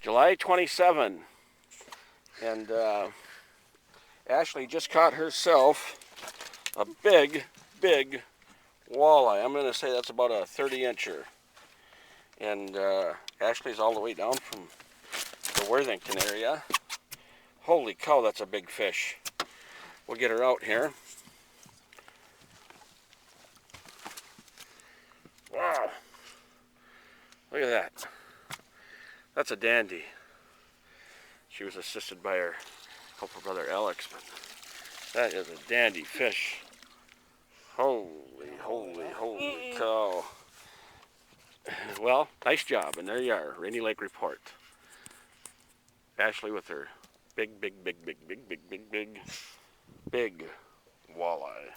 July 27, and Ashley just caught herself a big walleye. I'm going to say that's about a 30-incher. And Ashley's all the way down from the Worthington area. Holy cow, that's a big fish. We'll get her out here. Wow. Look at that. That's a dandy. She was assisted by her helper brother Alex, but that is a dandy fish. Holy cow. Well, nice job, and there you are, Rainy Lake Report. Ashley with her big walleye.